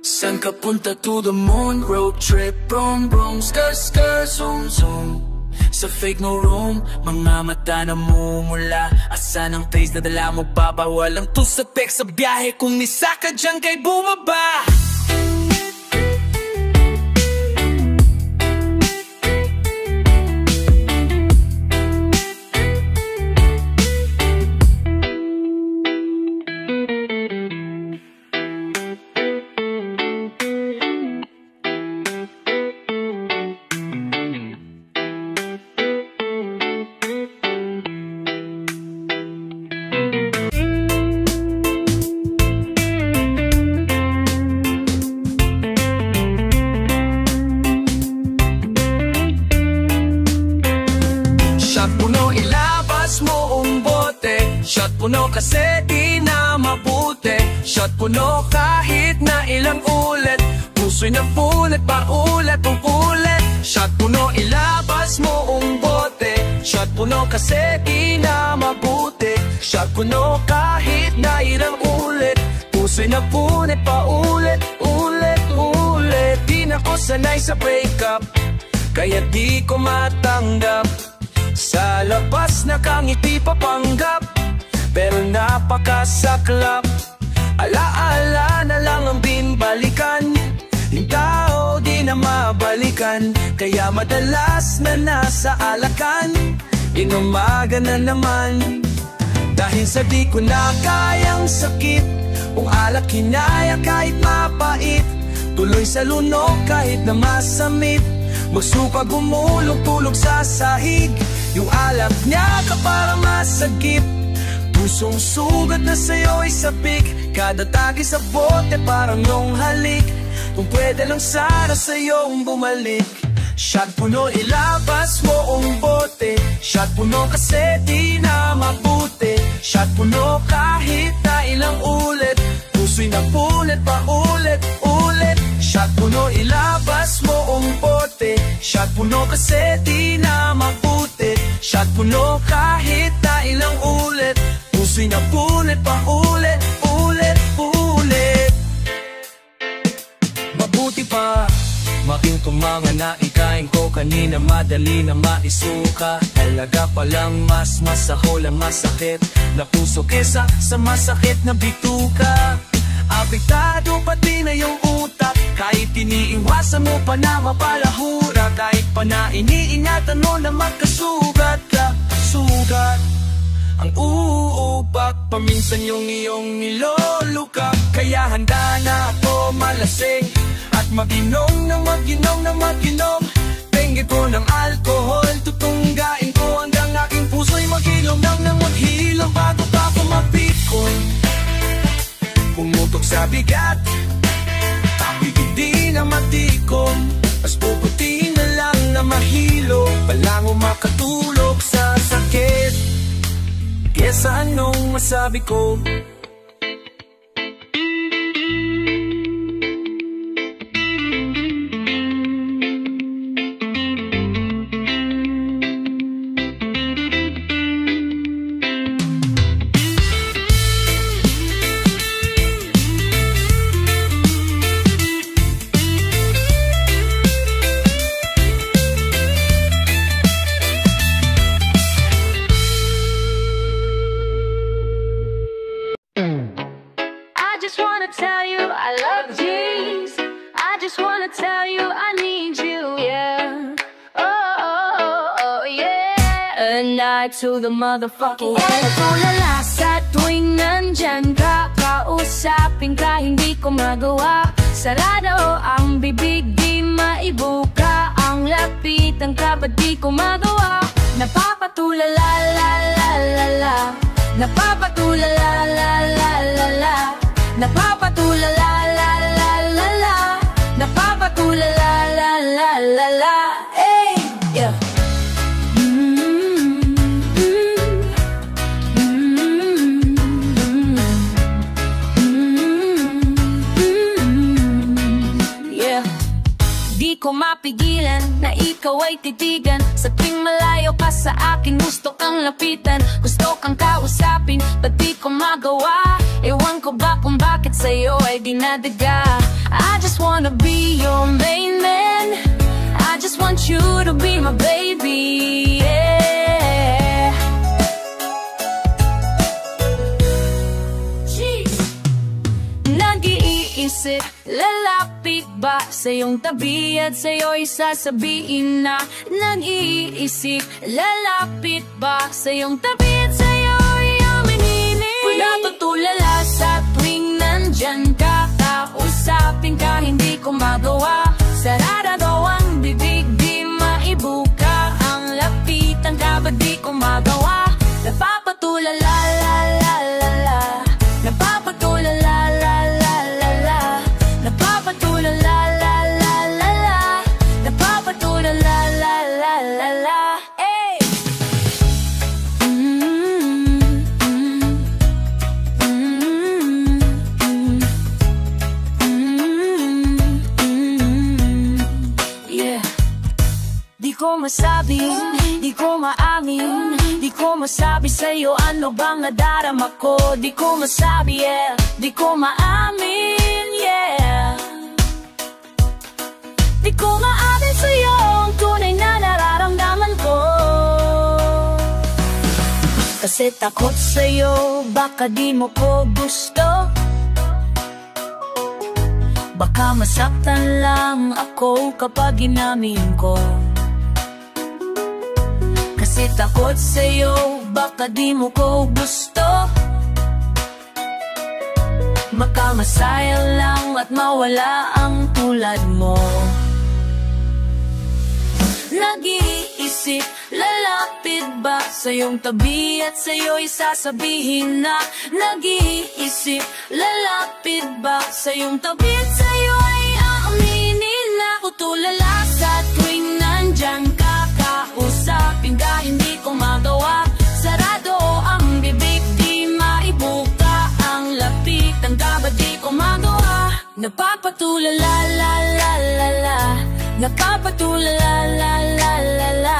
San ka punta to the moon? Road trip, brum brum, skr skr, zoom zoom. Sa fake no room, mga mata na mumula. Asan ang taste na dala mo pa? Bawal ang to sa text sa biyahe. Kung nisa ka dyan kay bumaba. Shot puno, ilabas mo ang bote. Shot puno kasi di na mabuti. Shot puno kahit na ilang ulit. Puso'y napulit pa ulit ang ulit. Shot puno, ilabas mo ang bote. Shot puno kasi di na mabuti. Shot puno kahit na ilang ulit. Puso'y napulit pa ulit, ulit, ulit. Di na ko sanay sa breakup, kaya di ko matanggap. Sa labas nakangiti papanggap, pero napakasaklap. Alaala na lang ang binbalikan. Yung tao di na mabalikan, kaya madalas na nasa alakan. Inumaga na naman, dahil sa di ko na kayang sakit. Kung alak hinaya kahit mapait, tuloy sa lunok kahit na masamit. Magsuka gumulong tulog sa sahig, yung alak niya ka para masagip. Pusong sugat na sa'yo'y sapik, kada tagi sa bote parang nung halik. Kung pwede lang sana sa'yong bumalik. Shot puno, ilabas mo ang bote. Shot puno kasi di na mabuti. Shot puno kahit na ilang ulit. Puso'y napulit pa ulit, ulit. Shot puno, ilabas mo ang bote. Shot puno kasi di na mabuti. Shot puno kahit na ilang ulit. Puso'y napulit pa ulit, ulit, ulit. Mabuti pa making tumanga na ikain ko kanina. Madali na maisuka, talaga palang mas masahol ang masakit na puso kesa sa masakit na bituka. Apektado pati na yung utak, kahit iniiwasan mo pa na mapalahura. Kahit pa na iniingatan mo na magkasugat ka, sugat ang uupak. Paminsan yung iyong niloluka, kaya handa na ako malasing at mag-inom na mag-inom na mag-inom. Tenggit ko ng alcohol, tutunggain ko hanggang aking puso'y maghilom nang maghilom. Bago pa ako mapikon, pumutok sa bigat, tapigid di na matikom. Mas puputi na lang na mahilo, palang makatulog sa sakit kesa anong masabi ko. To the motherfucking end. Tulala sa tuwing nandyan ka, kausapin ka, hindi ko magawa. Sarado ang bibig, di maibuka. Ang lapitan ka, ba't di ko magawa? Napapatulala la la la la, napapatulala la la la la, napapatulala la la la la, napapatulala la la la la. Hey, yeah. Di ko mapigilan na ikaw ay titigan. Sa tuwing malayo ka sa akin, gusto kang lapitan, gusto kang kausapin, ba't di ko magawa? Ewan ko ba kung bakit sa'yo ay dinadaga. I just wanna be your main man. I just want you to be my baby, yeah. Jeez. Nag-iisip, lalapit ba sa iyong tabi at sa'yo'y sasabihin na. Nag-iisip, lalapit ba sa iyong tabi at sa'yo'y aminin. Kung natutulala sa tuwing nandyan ka, kausapin ka, hindi ko magawa. Sarada daw ang bibig, di maibuka. Ang lapitan ka ba di ko magawa. Napapatulala, la la la la. Napapatulala, la la la la. Napapatulala, la la la la. Napapatulala, la la la la. Hey! Yeah. Di ko masabing, di ko maamin, di ko masabi sa'yo ano bang nadarama ko. Di ko masabi, yeah, di ko maamin, yeah. Di ko maamin sa'yo ang tunay na nararamdaman ko. Kasi takot sa'yo, baka di mo ko gusto. Baka masaktan lang ako kapag inamin ko. Kasi takot sa'yo, baka di mo ko gusto. Makamasaya lang at mawala ang tulad mo. Nag-iisip, lalapit ba sa iyong tabi at sa'yo'y sasabihin na. Nag-iisip, lalapit ba sa iyong tabi at sa'yo'y aaminin na. Kutulala sa tuwing nandyan ka, kausapin ka, hindi ko magawa. Sarado ang bibig, di maibuka. Ang lapitan ka ba di ko magawa. Napapatulala, la la la la. Napapatulala, la la la la.